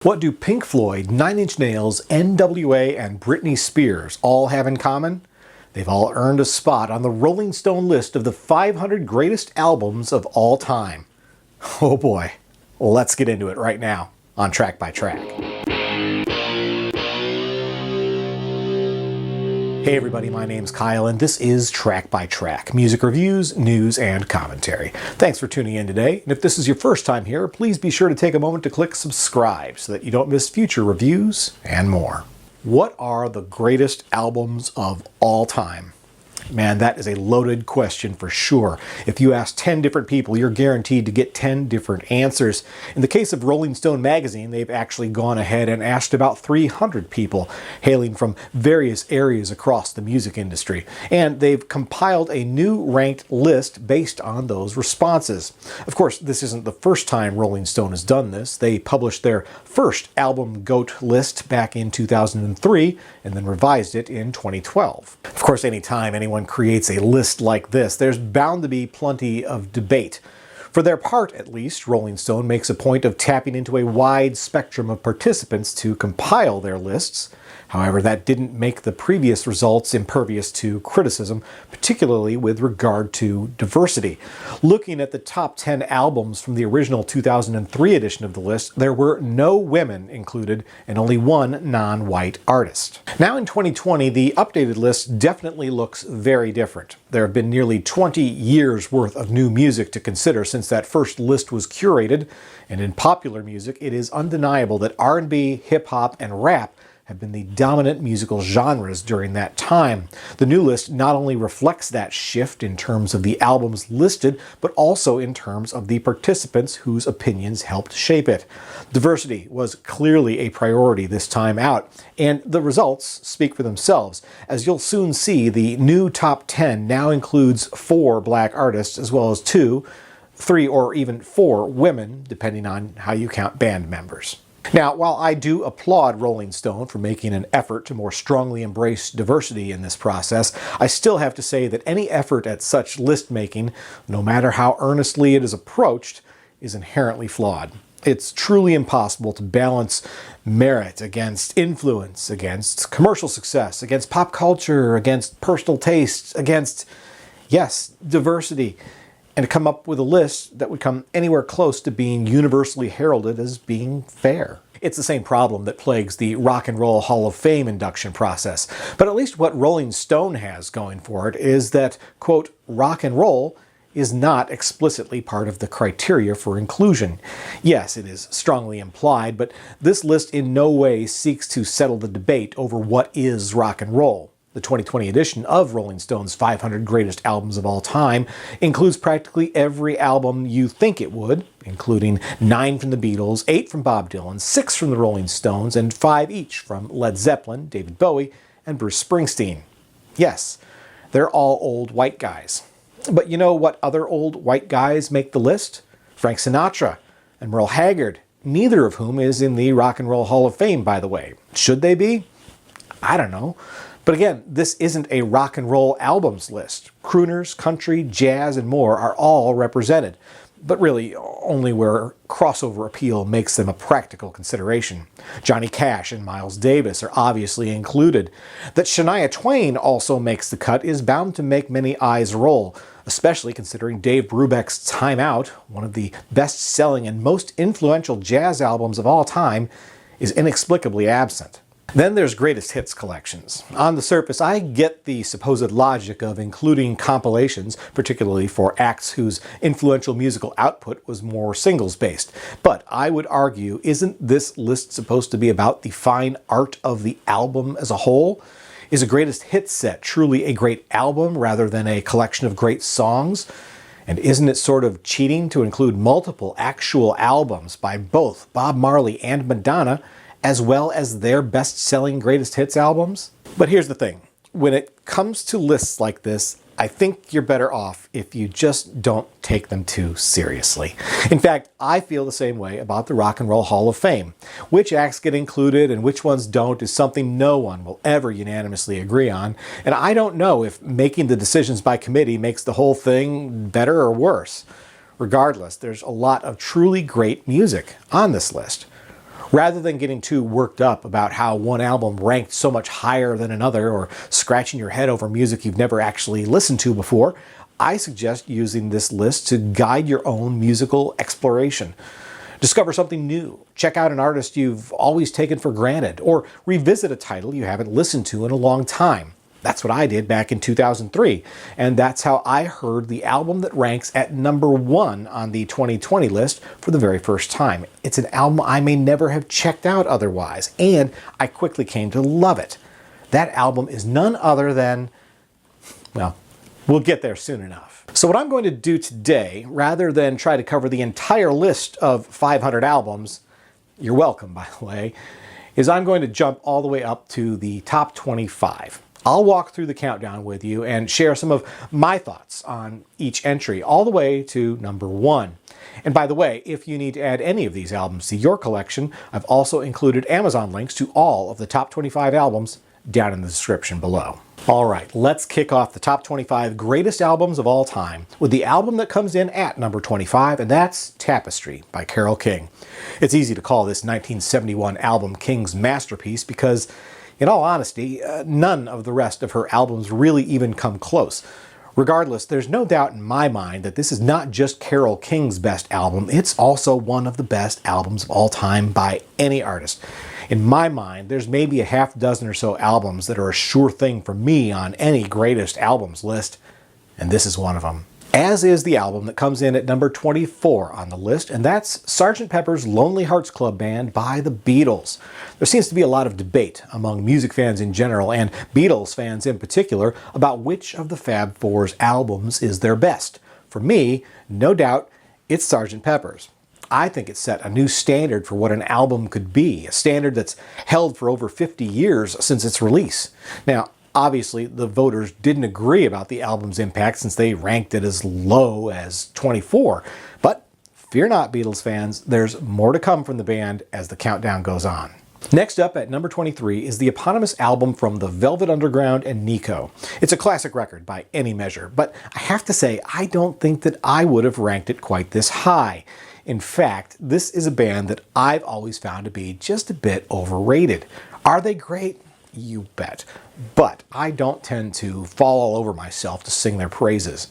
What do Pink Floyd, Nine Inch Nails, NWA, and Britney Spears all have in common? They've all earned a spot on the Rolling Stone list of the 500 greatest albums of all time. Oh boy. Well, let's get into it right now on Track by Track. Hey everybody, my name's Kyle and this is Track by Track, music reviews, news, and commentary. Thanks for tuning in today, and if this is your first time here, please be sure to take a moment to click subscribe so that you don't miss future reviews and more. What are the greatest albums of all time? Man, that is a loaded question for sure. If you ask 10 different people, you're guaranteed to get 10 different answers. In the case of Rolling Stone magazine, they've actually gone ahead and asked about 300 people, hailing from various areas across the music industry. And they've compiled a new ranked list based on those responses. Of course, this isn't the first time Rolling Stone has done this. They published their first album GOAT list back in 2003 and then revised it in 2012. Of course, anytime anyone creates a list like this, there's bound to be plenty of debate. For their part, at least, Rolling Stone makes a point of tapping into a wide spectrum of participants to compile their lists. However, that didn't make the previous results impervious to criticism, particularly with regard to diversity. Looking at the top 10 albums from the original 2003 edition of the list, there were no women included and only one non-white artist. Now in 2020, the updated list definitely looks very different. There have been nearly 20 years worth of new music to consider since that first list was curated, and in popular music, it is undeniable that R&B, hip-hop, and rap have been the dominant musical genres during that time. The new list not only reflects that shift in terms of the albums listed, but also in terms of the participants whose opinions helped shape it. Diversity was clearly a priority this time out, and the results speak for themselves. As you'll soon see, the new top 10 now includes 4 black artists as well as 2, 3, or even 4 women, depending on how you count band members. Now, while I do applaud Rolling Stone for making an effort to more strongly embrace diversity in this process, I still have to say that any effort at such list making, no matter how earnestly it is approached, is inherently flawed. It's truly impossible to balance merit against influence, against commercial success, against pop culture, against personal tastes, against, yes, diversity, and to come up with a list that would come anywhere close to being universally heralded as being fair. It's the same problem that plagues the Rock and Roll Hall of Fame induction process. But at least what Rolling Stone has going for it is that, quote, rock and roll is not explicitly part of the criteria for inclusion. Yes, it is strongly implied, but this list in no way seeks to settle the debate over what is rock and roll. The 2020 edition of Rolling Stone's 500 Greatest Albums of All Time includes practically every album you think it would, including 9 from the Beatles, 8 from Bob Dylan, 6 from the Rolling Stones, and 5 each from Led Zeppelin, David Bowie, and Bruce Springsteen. Yes, they're all old white guys. But you know what other old white guys make the list? Frank Sinatra and Merle Haggard, neither of whom is in the Rock and Roll Hall of Fame, by the way. Should they be? I don't know. But again, this isn't a rock and roll albums list. Crooners, country, jazz, and more are all represented, but really only where crossover appeal makes them a practical consideration. Johnny Cash and Miles Davis are obviously included. That Shania Twain also makes the cut is bound to make many eyes roll, especially considering Dave Brubeck's Time Out, one of the best-selling and most influential jazz albums of all time, is inexplicably absent. Then there's greatest hits collections. On the surface, I get the supposed logic of including compilations, particularly for acts whose influential musical output was more singles-based. But I would argue, isn't this list supposed to be about the fine art of the album as a whole? Is a greatest hits set truly a great album rather than a collection of great songs? And isn't it sort of cheating to include multiple actual albums by both Bob Marley and Madonna, as well as their best-selling greatest hits albums? But here's the thing. When it comes to lists like this, I think you're better off if you just don't take them too seriously. In fact, I feel the same way about the Rock and Roll Hall of Fame. Which acts get included and which ones don't is something no one will ever unanimously agree on, and I don't know if making the decisions by committee makes the whole thing better or worse. Regardless, there's a lot of truly great music on this list. Rather than getting too worked up about how one album ranked so much higher than another or scratching your head over music you've never actually listened to before, I suggest using this list to guide your own musical exploration. Discover something new, check out an artist you've always taken for granted, or revisit a title you haven't listened to in a long time. That's what I did back in 2003, and that's how I heard the album that ranks at number 1 on the 2020 list for the very first time. It's an album I may never have checked out otherwise, and I quickly came to love it. That album is none other than, well, we'll get there soon enough. So what I'm going to do today, rather than try to cover the entire list of 500 albums, you're welcome by the way, is I'm going to jump all the way up to the top 25. I'll walk through the countdown with you and share some of my thoughts on each entry, all the way to number 1. And by the way, if you need to add any of these albums to your collection, I've also included Amazon links to all of the top 25 albums down in the description below. All right, let's kick off the top 25 greatest albums of all time with the album that comes in at number 25, and that's Tapestry by Carole King. It's easy to call this 1971 album King's masterpiece because, in all honesty, none of the rest of her albums really even come close. Regardless, there's no doubt in my mind that this is not just Carole King's best album, it's also one of the best albums of all time by any artist. In my mind, there's maybe a half dozen or so albums that are a sure thing for me on any greatest albums list, and this is one of them. As is the album that comes in at number 24 on the list, and that's Sgt. Pepper's Lonely Hearts Club Band by the Beatles. There seems to be a lot of debate among music fans in general, and Beatles fans in particular, about which of the Fab Four's albums is their best. For me, no doubt, it's Sgt. Pepper's. I think it set a new standard for what an album could be, a standard that's held for over 50 years since its release. Now, obviously, the voters didn't agree about the album's impact since they ranked it as low as 24. But fear not, Beatles fans, there's more to come from the band as the countdown goes on. Next up at number 23 is the eponymous album from the Velvet Underground and Nico. It's a classic record by any measure, but I have to say I don't think that I would have ranked it quite this high. In fact, this is a band that I've always found to be just a bit overrated. Are they great? You bet. But I don't tend to fall all over myself to sing their praises.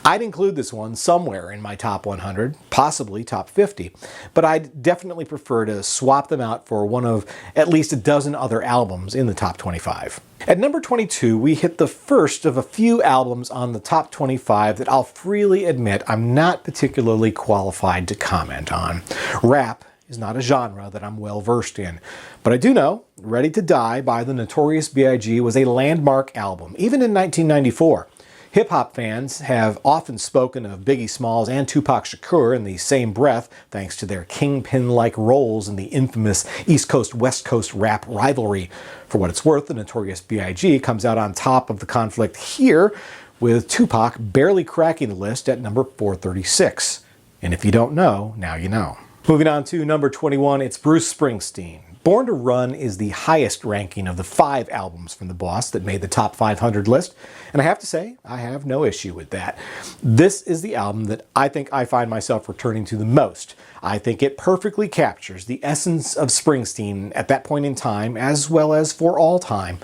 I'd include this one somewhere in my top 100, possibly top 50, but I'd definitely prefer to swap them out for one of at least a dozen other albums in the top 25. At number 22, we hit the first of a few albums on the top 25 that I'll freely admit I'm not particularly qualified to comment on. Rap is not a genre that I'm well versed in. But I do know Ready to Die by the Notorious B.I.G. was a landmark album, even in 1994. Hip-hop fans have often spoken of Biggie Smalls and Tupac Shakur in the same breath, thanks to their kingpin-like roles in the infamous East Coast-West Coast rap rivalry. For what it's worth, the Notorious B.I.G. comes out on top of the conflict here, with Tupac barely cracking the list at number 436. And if you don't know, now you know. Moving on to number 21, it's Bruce Springsteen. Born to Run is the highest ranking of the 5 albums from the boss that made the top 500 list, and I have to say, I have no issue with that. This is the album that I think I find myself returning to the most. I think it perfectly captures the essence of Springsteen at that point in time, as well as for all time.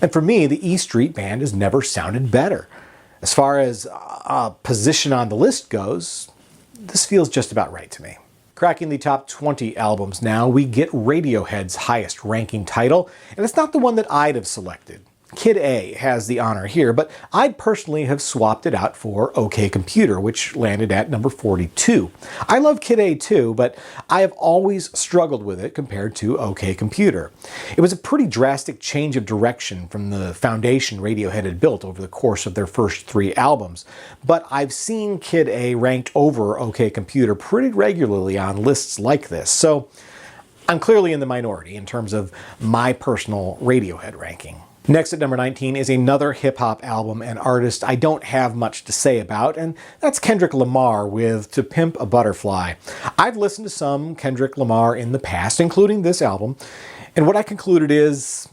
And for me, the E Street Band has never sounded better. As far as position on the list goes, this feels just about right to me. Cracking the top 20 albums now, we get Radiohead's highest ranking title, and it's not the one that I'd have selected. Kid A has the honor here, but I'd personally have swapped it out for OK Computer, which landed at number 42. I love Kid A too, but I have always struggled with it compared to OK Computer. It was a pretty drastic change of direction from the foundation Radiohead had built over the course of their first 3 albums, but I've seen Kid A ranked over OK Computer pretty regularly on lists like this, so I'm clearly in the minority in terms of my personal Radiohead ranking. Next at number 19 is another hip-hop album and artist I don't have much to say about, and that's Kendrick Lamar with To Pimp a Butterfly. I've listened to some Kendrick Lamar in the past, including this album, and what I concluded is,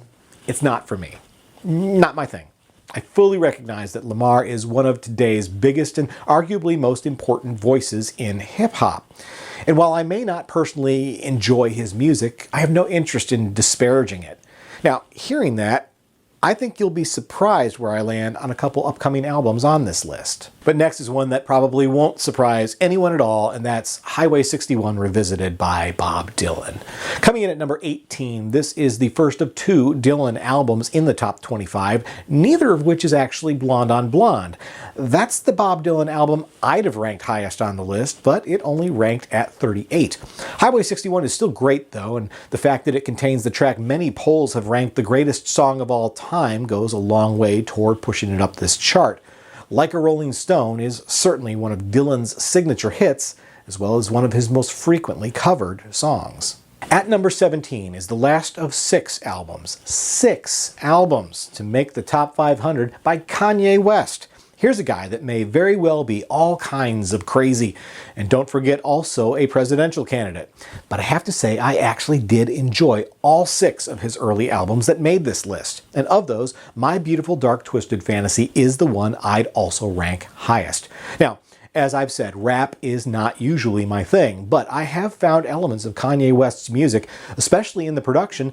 it's not for me. Not my thing. I fully recognize that Lamar is one of today's biggest and arguably most important voices in hip-hop. And while I may not personally enjoy his music, I have no interest in disparaging it. Now, hearing that, I think you'll be surprised where I land on a couple upcoming albums on this list. But next is one that probably won't surprise anyone at all, and that's Highway 61 Revisited by Bob Dylan. Coming in at number 18, this is the first of two Dylan albums in the top 25, neither of which is actually Blonde on Blonde. That's the Bob Dylan album I'd have ranked highest on the list, but it only ranked at 38. Highway 61 is still great though, and the fact that it contains the track many polls have ranked the greatest song of all time goes a long way toward pushing it up this chart. Like a Rolling Stone is certainly one of Dylan's signature hits, as well as one of his most frequently covered songs. At number 17 is the last of six albums to make the top 500 by Kanye West. Here's a guy that may very well be all kinds of crazy, and don't forget also a presidential candidate. But I have to say I actually did enjoy all six of his early albums that made this list. And of those, My Beautiful Dark Twisted Fantasy is the one I'd also rank highest. Now, as I've said, rap is not usually my thing, but I have found elements of Kanye West's music, especially in the production,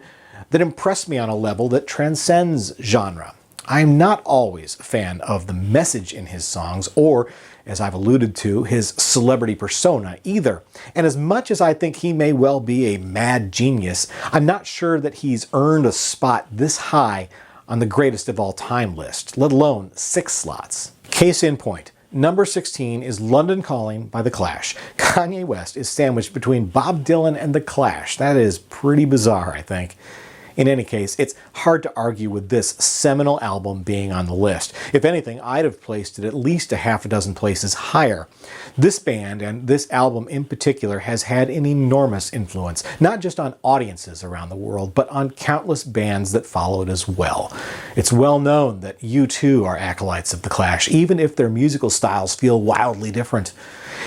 that impress me on a level that transcends genre. I'm not always a fan of the message in his songs or, as I've alluded to, his celebrity persona either. And as much as I think he may well be a mad genius, I'm not sure that he's earned a spot this high on the greatest of all time list, let alone 6 slots. Case in point. Number 16 is London Calling by The Clash. Kanye West is sandwiched between Bob Dylan and The Clash. That is pretty bizarre, I think. In any case, it's hard to argue with this seminal album being on the list. If anything, I'd have placed it at least a half a dozen places higher. This band, and this album in particular, has had an enormous influence, not just on audiences around the world, but on countless bands that followed as well. It's well known that U2 are acolytes of The Clash, even if their musical styles feel wildly different.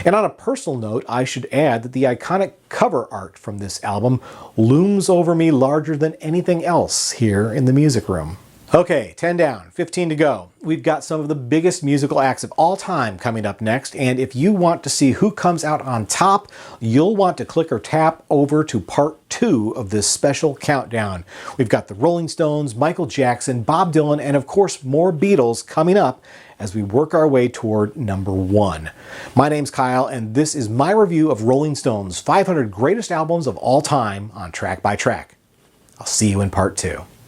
And on a personal note, I should add that the iconic cover art from this album looms over me larger than anything else here in the music room. Okay, 10 down, 15 to go. We've got some of the biggest musical acts of all time coming up next, and if you want to see who comes out on top, you'll want to click or tap over to part 2 of this special countdown. We've got the Rolling Stones, Michael Jackson, Bob Dylan, and of course more Beatles coming up as we work our way toward number 1. My name's Kyle, and this is my review of Rolling Stone's 500 greatest albums of all time on Track by Track. I'll see you in part 2.